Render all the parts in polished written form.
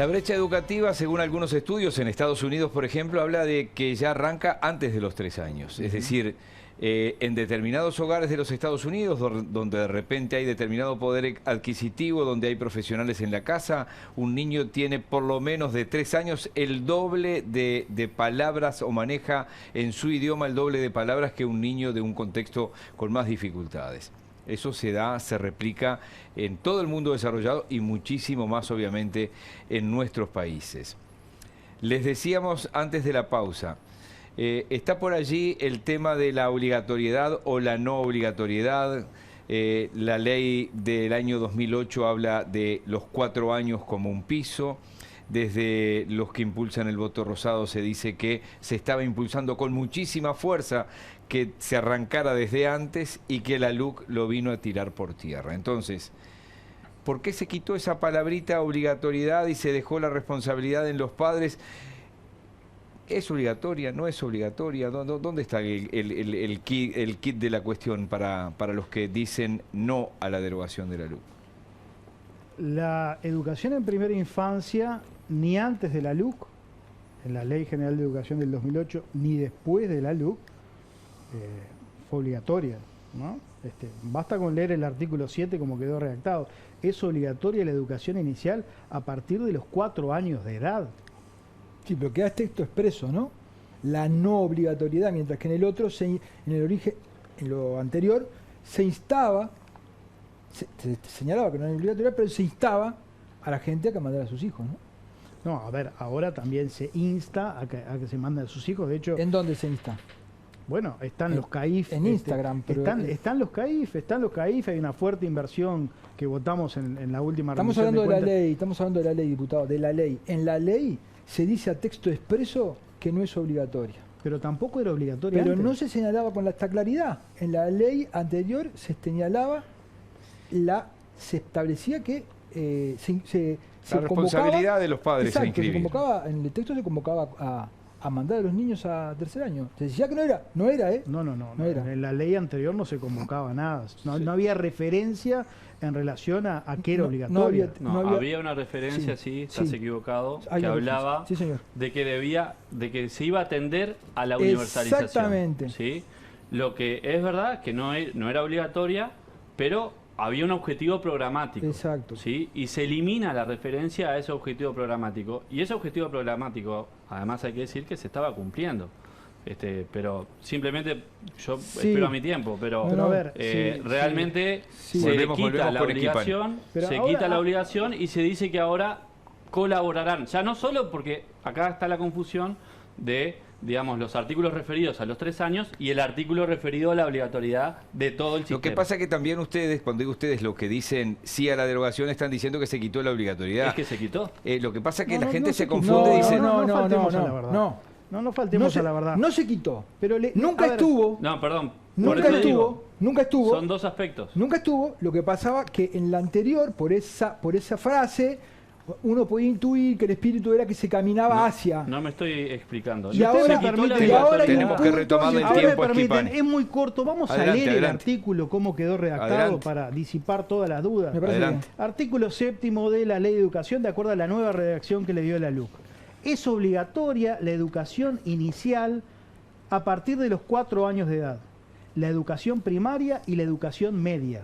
La brecha educativa, según algunos estudios en Estados Unidos, por ejemplo, habla de que ya arranca antes de los 3 años. Es decir, en determinados hogares de los Estados Unidos, donde de repente hay determinado poder adquisitivo, donde hay profesionales en la casa, un niño tiene por lo menos de 3 años el doble de palabras o maneja en su idioma el doble de palabras que un niño de un contexto con más dificultades. Eso se da, se replica en todo el mundo desarrollado y muchísimo más, obviamente, en nuestros países. Les decíamos antes de la pausa, está por allí el tema de la obligatoriedad o la no obligatoriedad. La ley del año 2008 habla de los 4 años como un piso. Desde los que impulsan el voto rosado se dice que se estaba impulsando con muchísima fuerza que se arrancara desde antes y que la LUC lo vino a tirar por tierra. Entonces, ¿por qué se quitó esa palabrita obligatoriedad y se dejó la responsabilidad en los padres? ¿Es obligatoria? ¿No es obligatoria? ¿Dónde está el kit de la cuestión para los que dicen no a la derogación de la LUC? La educación en primera infancia, ni antes de la LUC, en la Ley General de Educación del 2008, ni después de la LUC, fue obligatoria, ¿no? Basta con leer el artículo 7 como quedó redactado. Es obligatoria la educación inicial a partir de los 4 años de edad. Sí, pero queda texto expreso, ¿no? La no obligatoriedad, mientras que en el otro, en el origen, en lo anterior, se instaba, se señalaba que no era obligatoria, pero se instaba a la gente a que mandara a sus hijos, ¿no? No, a ver, ahora también se insta a que se manden a sus hijos. De hecho, ¿en dónde se insta? Bueno, están los CAIF. En Instagram. Pero están los CAIF, hay una fuerte inversión que votamos en la última Estamos hablando de la ley, diputado, de la ley. En la ley se dice a texto expreso que no es obligatoria. Pero tampoco era obligatoria Pero antes. no se señalaba con esta claridad. En la ley anterior se señalaba, se establecía que la responsabilidad de los padres. Exacto, a inscribir. se convocaba, en el texto se convocaba a mandar a los niños a tercer año. Se decía que no era, no era. No era. En la ley anterior no se convocaba nada. No había referencia en relación a que era obligatorio. Había una referencia, sí, estás equivocado, que hablaba de que se iba a atender a la universalización. Exactamente. ¿Sí? Lo que es verdad que no era obligatoria, pero había un objetivo programático. Exacto. ¿Sí? Y se elimina la referencia a ese objetivo programático. Y ese objetivo programático, además hay que decir que se estaba cumpliendo. Pero simplemente yo espero a mi tiempo, pero a ver, realmente se le quita la obligación, quita la obligación y se dice que ahora colaborarán. Ya no solo porque acá está la confusión de, digamos, los artículos referidos a los 3 años y el artículo referido a la obligatoriedad de todo el sistema. Lo que pasa es que también ustedes, cuando digo ustedes, lo que dicen sí a la derogación, están diciendo que se quitó la obligatoriedad. Es que se quitó. Lo que pasa es que la gente se confunde y dice... No faltemos a la verdad. No se quitó. Pero nunca estuvo. No, perdón. Nunca estuvo. Son dos aspectos. Nunca estuvo. Lo que pasaba que en la anterior, por esa frase, uno podía intuir que el espíritu era que se caminaba hacia. No me estoy explicando. Y ahora tenemos que retomar el tiempo. Es muy corto. Vamos a leer el artículo, cómo quedó redactado para disipar todas las dudas. Artículo 7º de la Ley de Educación, de acuerdo a la nueva redacción que le dio la LUC. Es obligatoria la educación inicial a partir de los 4 años de edad, la educación primaria y la educación media.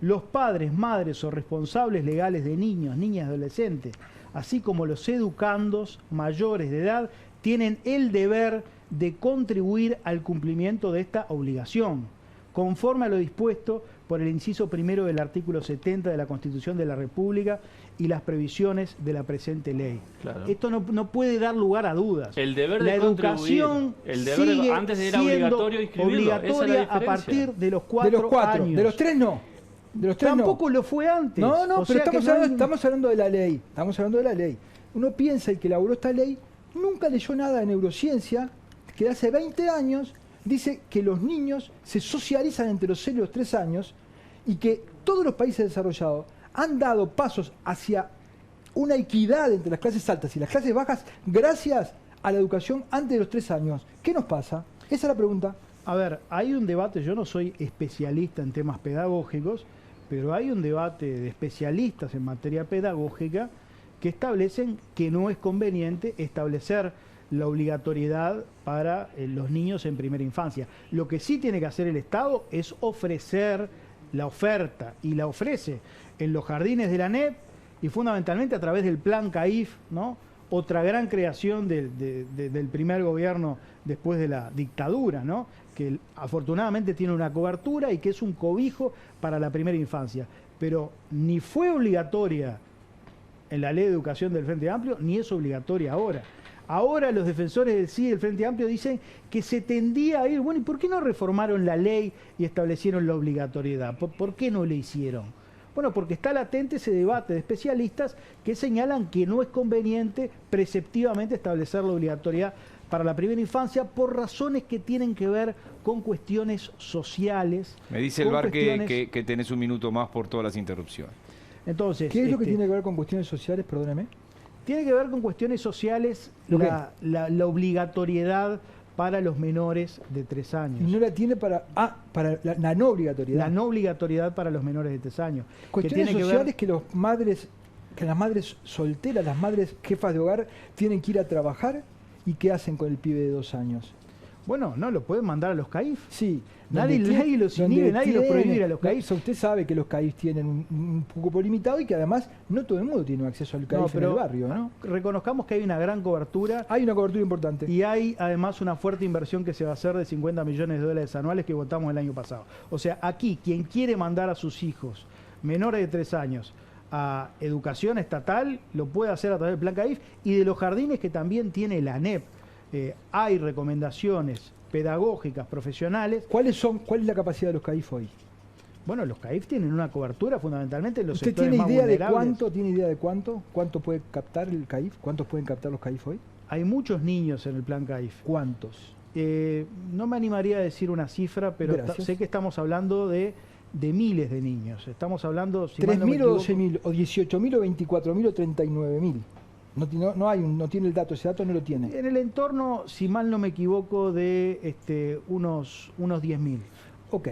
Los padres, madres o responsables legales de niños, niñas y adolescentes, así como los educandos mayores de edad, tienen el deber de contribuir al cumplimiento de esta obligación, conforme a lo dispuesto por el inciso primero del artículo 70 de la Constitución de la República y las previsiones de la presente ley. Claro. Esto no puede dar lugar a dudas. El deber la de educación el deber sigue antes era obligatorio inscribirlo. Obligatoria a partir de los 4 años. De los 3 no. De los 3 tampoco lo fue antes. No, pero estamos hablando de la ley. Estamos hablando de la ley. Uno piensa que elaboró esta ley, nunca leyó nada de neurociencia, que hace 20 años dice que los niños se socializan entre los 0 y los 3 años y que todos los países desarrollados han dado pasos hacia una equidad entre las clases altas y las clases bajas gracias a la educación antes de los 3 años. ¿Qué nos pasa? Esa es la pregunta. A ver, hay un debate, yo no soy especialista en temas pedagógicos, pero hay un debate de especialistas en materia pedagógica que establecen que no es conveniente establecer la obligatoriedad para los niños en primera infancia. Lo que sí tiene que hacer el Estado es ofrecer la oferta, y la ofrece en los jardines de la ANEP y fundamentalmente a través del Plan CAIF, ¿no? Otra gran creación del primer gobierno después de la dictadura, ¿no? Que afortunadamente tiene una cobertura y que es un cobijo para la primera infancia. Pero ni fue obligatoria en la Ley de Educación del Frente Amplio, ni es obligatoria ahora. Ahora los defensores del sí del Frente Amplio dicen que se tendía a ir. Bueno, ¿y por qué no reformaron la ley y establecieron la obligatoriedad? ¿Por qué no lo hicieron? Bueno, porque está latente ese debate de especialistas que señalan que no es conveniente preceptivamente establecer la obligatoriedad para la primera infancia por razones que tienen que ver con cuestiones sociales. Me dice el bar que tenés un minuto más por todas las interrupciones. Entonces, ¿qué es lo que tiene que ver con cuestiones sociales? Perdóneme. Tiene que ver con cuestiones sociales la obligatoriedad para los menores de 3 años. Y no la tiene para la no obligatoriedad. La no obligatoriedad para los menores de 3 años. Cuestiones sociales que las madres solteras, las madres jefas de hogar, tienen que ir a trabajar. ¿Y qué hacen con el pibe de 2 años? Bueno, no, lo pueden mandar a los CAIF. Sí. Nadie los inhibe, nadie los prohíbe ir a los CAIF. Usted sabe que los CAIF tienen un cupo limitado y que además no todo el mundo tiene acceso al CAIF en el barrio, ¿no? Reconozcamos que hay una gran cobertura. Hay una cobertura importante. Y hay además una fuerte inversión que se va a hacer de $50 millones anuales que votamos el año pasado. O sea, aquí quien quiere mandar a sus hijos menores de 3 años a educación estatal, lo puede hacer a través del Plan CAIF y de los jardines que también tiene la ANEP. Hay recomendaciones pedagógicas, profesionales. ¿Cuál es la capacidad de los CAIF hoy? Bueno, los CAIF tienen una cobertura fundamentalmente en los ¿Usted sectores tiene más idea vulnerables. ¿Tiene idea de cuánto puede captar el CAIF? ¿Cuántos pueden captar los CAIF hoy? Hay muchos niños en el Plan CAIF. ¿Cuántos? No me animaría a decir una cifra, pero sé que estamos hablando de miles de niños. Estamos hablando... Si 3.000 o 12.000, o 18.000 o 24.000 o 39.000. No tiene el dato, ese dato no lo tiene. En el entorno, si mal no me equivoco, de unos 10.000. Ok.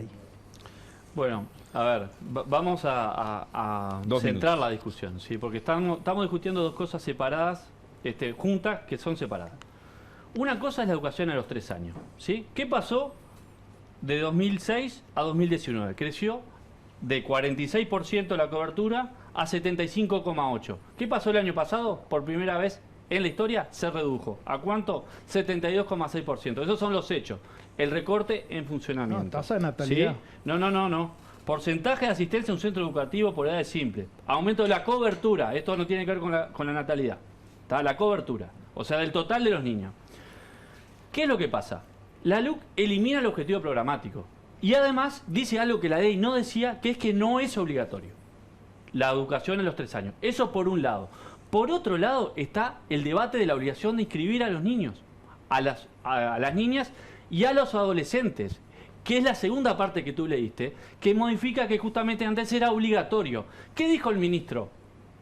Bueno, a ver, vamos a centrar la discusión, ¿sí? Porque estamos discutiendo dos cosas separadas, juntas, que son separadas. Una cosa es la educación a los 3 años, ¿sí? ¿Qué pasó de 2006 a 2019? Creció de 46% la cobertura a 75,8%. ¿Qué pasó el año pasado? Por primera vez en la historia se redujo. ¿A cuánto? 72,6%. Esos son los hechos. El recorte en funcionamiento. No, tasa de natalidad. ¿Sí? No. Porcentaje de asistencia a un centro educativo por edades simples. Aumento de la cobertura. Esto no tiene que ver con la natalidad. ¿Está? La cobertura. O sea, del total de los niños. ¿Qué es lo que pasa? La LUC elimina el objetivo programático. Y además dice algo que la ley no decía, que es que no es obligatorio la educación en los 3 años. Eso por un lado. Por otro lado está el debate de la obligación de inscribir a los niños, a las niñas y a los adolescentes, que es la segunda parte que tú leíste, que modifica que justamente antes era obligatorio. ¿Qué dijo el ministro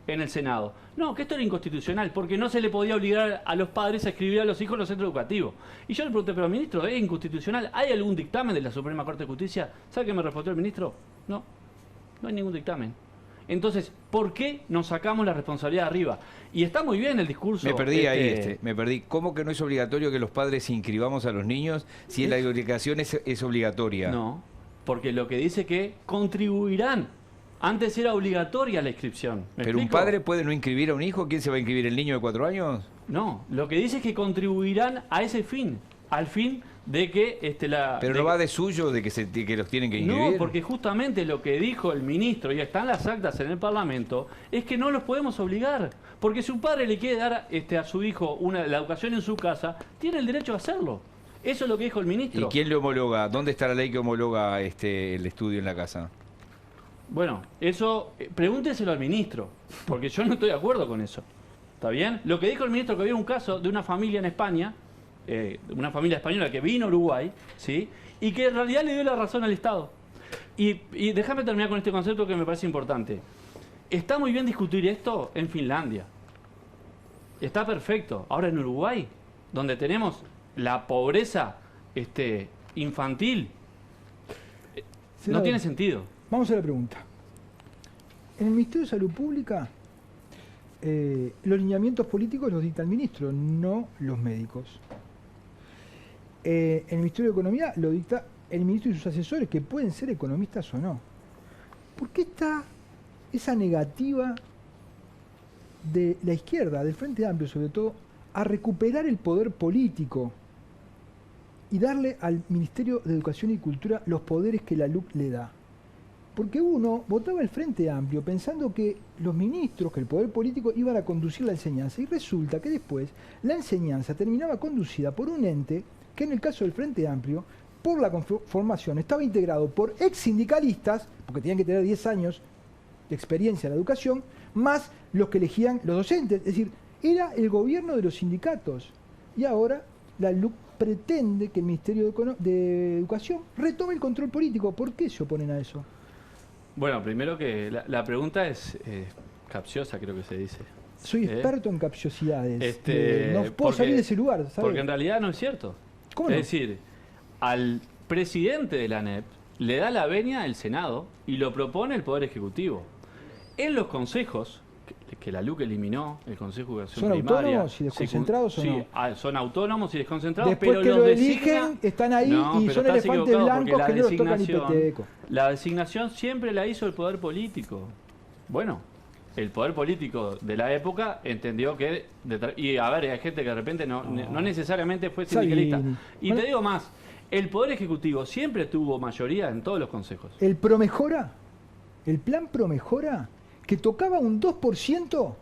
en el Senado? No, que esto era inconstitucional, porque no se le podía obligar a los padres a escribir a los hijos en los centros educativos. Y yo le pregunté, pero ministro, ¿es inconstitucional? ¿Hay algún dictamen de la Suprema Corte de Justicia? ¿Sabe qué me respondió el ministro? No hay ningún dictamen. Entonces, ¿por qué nos sacamos la responsabilidad de arriba? Y está muy bien el discurso. Me perdí me perdí. ¿Cómo que no es obligatorio que los padres inscribamos a los niños si la educación es obligatoria? No, porque lo que dice que contribuirán. Antes era obligatoria la inscripción. ¿Pero un padre puede no inscribir a un hijo? ¿Quién se va a inscribir, el niño de 4 años? No, lo que dice es que contribuirán a ese fin, al fin de que Pero no va de suyo de que los tienen que inscribir. No, porque justamente lo que dijo el ministro, y están las actas en el Parlamento, es que no los podemos obligar. Porque si un padre le quiere dar a su hijo la educación en su casa, tiene el derecho a hacerlo. Eso es lo que dijo el ministro. ¿Y quién le homologa? ¿Dónde está la ley que homologa el estudio en la casa? Bueno, eso pregúnteselo al ministro, porque yo no estoy de acuerdo con eso. ¿Está bien? Lo que dijo el ministro, que había un caso de una familia en España, una familia española que vino a Uruguay, ¿sí? Y que en realidad le dio la razón al Estado. Y déjame terminar con este concepto que me parece importante. Está muy bien discutir esto en Finlandia. Está perfecto. Ahora en Uruguay, donde tenemos la pobreza infantil, no tiene sentido. Vamos a la pregunta. En el Ministerio de Salud Pública los lineamientos políticos los dicta el ministro, no los médicos. En el Ministerio de Economía lo dicta el ministro y sus asesores, que pueden ser economistas o no. ¿Por qué está esa negativa de la izquierda, del Frente Amplio sobre todo, a recuperar el poder político y darle al Ministerio de Educación y Cultura los poderes que la LUC le da? Porque uno votaba el Frente Amplio pensando que los ministros, que el poder político iban a conducir la enseñanza, y resulta que después la enseñanza terminaba conducida por un ente que en el caso del Frente Amplio, por la conformación, estaba integrado por ex sindicalistas, porque tenían que tener 10 años de experiencia en la educación, más los que elegían los docentes. Es decir, era el gobierno de los sindicatos. Y ahora la LUC pretende que el Ministerio de Educación retome el control político. ¿Por qué se oponen a eso? Bueno, primero que la pregunta es capciosa, creo que se dice. Soy experto en capciosidades. No puedo salir de ese lugar, ¿sabes? Porque en realidad no es cierto. ¿Cómo no? Es decir, al presidente de la ANEP le da la venia el Senado y lo propone el Poder Ejecutivo. En los consejos, que la LUC eliminó, el Consejo de Educación Primaria... ¿Son autónomos y desconcentrados o no? Sí, son autónomos y desconcentrados, después pero que los lo eligen, están ahí y son elefantes blancos que no los tocan ni peteco. La designación siempre la hizo el Poder Político. Bueno, el Poder Político de la época entendió que... Y a ver, hay gente que de repente no necesariamente fue sindicalista. Y te digo más, el Poder Ejecutivo siempre tuvo mayoría en todos los consejos. El Promejora, el plan Promejora, que tocaba un 2%,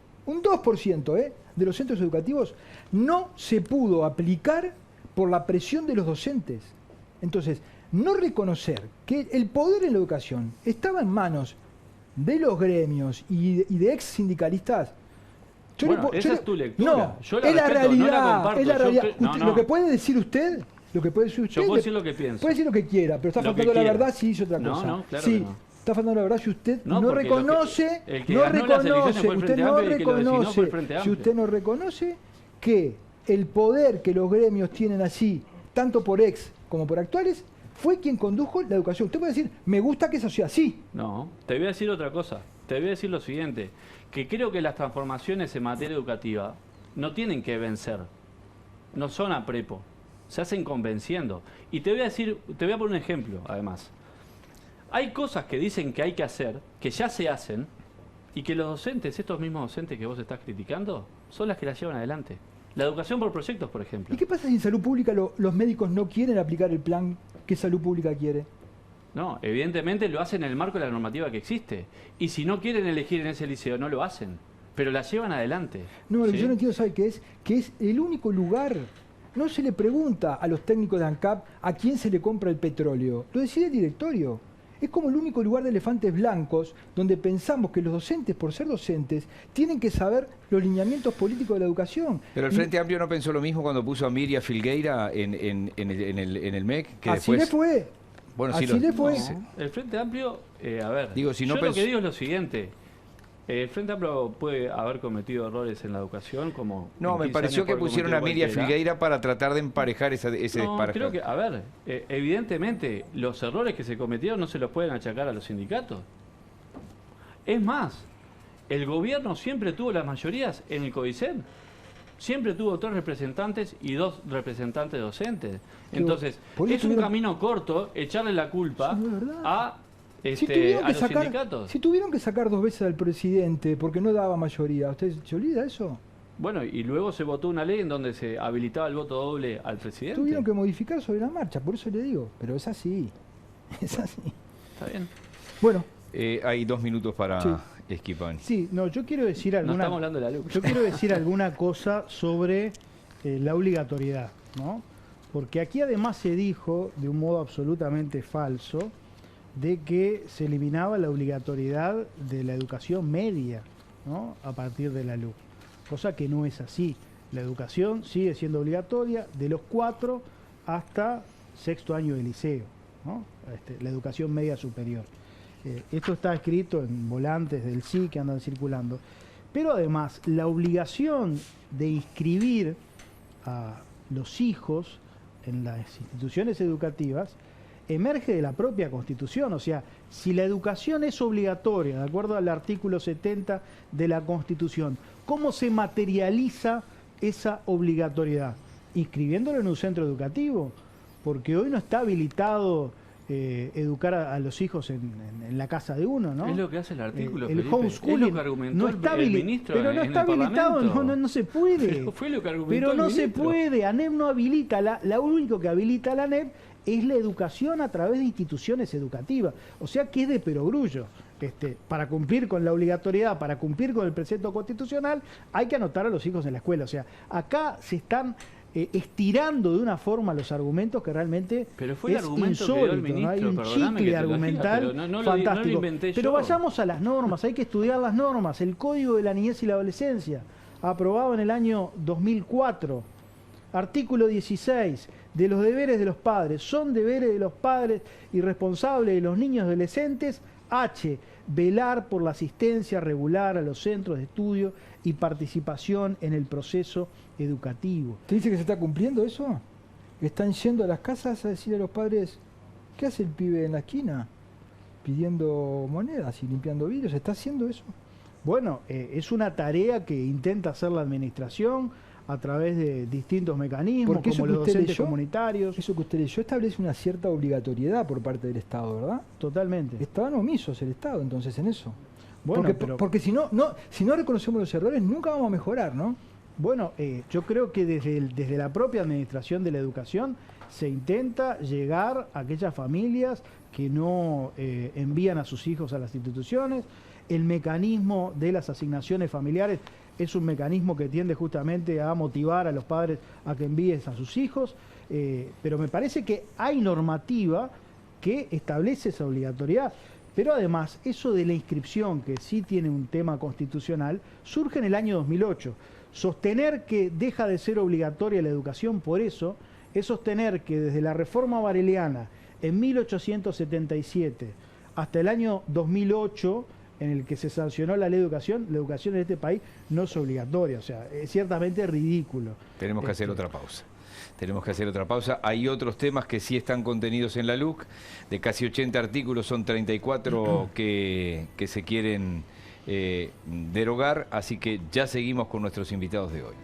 de los centros educativos, no se pudo aplicar por la presión de los docentes. Entonces, no reconocer que el poder en la educación estaba en manos de los gremios y de ex sindicalistas. Esa es tu lectura. No, yo la es la respeto, realidad. No la comparto. Es la realidad. No. Lo que puede decir usted, yo puedo decir lo que pienso. Puede decir lo que quiera, pero está faltando la verdad si hizo otra cosa. No, claro sí, que no. Está faltando la verdad si usted no reconoce, si usted no reconoce que el poder que los gremios tienen así, tanto por ex como por actuales, fue quien condujo la educación. Usted puede decir, me gusta que eso sea así. No, te voy a decir otra cosa. Te voy a decir lo siguiente, que creo que las transformaciones en materia educativa no tienen que vencer, no son a prepo, se hacen convenciendo. Y te voy a poner un ejemplo, además. Hay cosas que dicen que hay que hacer, que ya se hacen, y que los docentes, estos mismos docentes que vos estás criticando, son las que las llevan adelante. La educación por proyectos, por ejemplo. ¿Y qué pasa si en salud pública los médicos no quieren aplicar el plan que salud pública quiere? No, evidentemente lo hacen en el marco de la normativa que existe. Y si no quieren elegir en ese liceo, no lo hacen. Pero la llevan adelante. No, lo que yo no entiendo, ¿sabe qué es? Que es el único lugar. No se le pregunta a los técnicos de ANCAP a quién se le compra el petróleo. Lo decide el directorio. Es como el único lugar de elefantes blancos donde pensamos que los docentes, por ser docentes, tienen que saber los lineamientos políticos de la educación. Pero el Frente Amplio no pensó lo mismo cuando puso a Miria Filgueira en el MEC. Que así después... le fue. Bueno, así le fue. No, el Frente Amplio, a ver, digo, si no yo lo que digo es lo siguiente. El Frente Amplio puede haber cometido errores en la educación como... No, me pareció que pusieron a Miria Filgueira para tratar de emparejar ese desparpajo. Creo que, a ver, evidentemente los errores que se cometieron no se los pueden achacar a los sindicatos. Es más, el gobierno siempre tuvo las mayorías en el CODICEN. Siempre tuvo 3 representantes y 2 representantes docentes. Entonces, es un camino corto echarle la culpa a... a los sindicatos. Si tuvieron que sacar 2 veces al presidente porque no daba mayoría, ¿usted se olvida eso? Bueno, y luego se votó una ley en donde se habilitaba el voto doble al presidente. Tuvieron que modificar sobre la marcha, por eso le digo, pero es así. Es así. Está bien. Bueno. Hay 2 minutos para Schifani. Sí, no, yo quiero decir alguna... No estamos hablando de la luz. Yo quiero decir alguna cosa sobre la obligatoriedad, ¿no? Porque aquí además se dijo, de un modo absolutamente falso, de que se eliminaba la obligatoriedad de la educación media, ¿no? A partir de la LUC, cosa que no es así. La educación sigue siendo obligatoria de los 4 hasta 6º año de liceo, ¿no? La educación media superior. Esto está escrito en volantes del SI que andan circulando. Pero además, la obligación de inscribir a los hijos en las instituciones educativas emerge de la propia Constitución. O sea, si la educación es obligatoria, de acuerdo al artículo 70 de la Constitución, ¿cómo se materializa esa obligatoriedad? Inscribiéndolo en un centro educativo, porque hoy no está habilitado educar a los hijos en la casa de uno, ¿no? Es lo que hace el artículo, el Felipe. homeschooling es lo que argumentó no está el ministro, pero no está habilitado, no se puede. Pero fue lo que argumentó pero no el se ministro. puede, ANEP no habilita, lo único que habilita la ANEP es la educación a través de instituciones educativas, o sea que es de perogrullo. Para cumplir con la obligatoriedad, para cumplir con el precepto constitucional, hay que anotar a los hijos en la escuela. O sea, acá se están estirando de una forma los argumentos que realmente pero fue el es argumento insólito, que dio el ministro, ¿no? Hay un perdóname chicle que te lo argumental diga, pero fantástico. no lo inventé pero yo. vayamos a las normas, hay que estudiar las normas. El Código de la Niñez y la Adolescencia, aprobado en el año 2004, artículo 16, de los deberes de los padres. Son deberes de los padres y responsables de los niños y adolescentes. H. Velar por la asistencia regular a los centros de estudio y participación en el proceso educativo. ¿Te dice que se está cumpliendo eso? ¿Están yendo a las casas a decir a los padres, ¿qué hace el pibe en la esquina? Pidiendo monedas y limpiando vidrios. ¿Está haciendo eso? Bueno, es una tarea que intenta hacer la administración a través de distintos mecanismos, como los docentes comunitarios. Eso que usted leyó establece una cierta obligatoriedad por parte del Estado, ¿verdad? Totalmente. Estaban omisos el Estado, entonces, en eso. Bueno, porque si no reconocemos los errores, nunca vamos a mejorar, ¿no? Bueno, yo creo que desde la propia administración de la educación se intenta llegar a aquellas familias que no envían a sus hijos a las instituciones. El mecanismo de las asignaciones familiares es un mecanismo que tiende justamente a motivar a los padres a que envíen a sus hijos, pero me parece que hay normativa que establece esa obligatoriedad. Pero además, eso de la inscripción, que sí tiene un tema constitucional, surge en el año 2008. Sostener que deja de ser obligatoria la educación por eso es sostener que desde la reforma vareliana en 1877 hasta el año 2008, en el que se sancionó la educación en este país no es obligatoria. O sea, es ciertamente ridículo. Tenemos que hacer otra pausa. Tenemos que hacer otra pausa. Hay otros temas que sí están contenidos en la LUC. De casi 80 artículos, son 34 que se quieren derogar. Así que ya seguimos con nuestros invitados de hoy.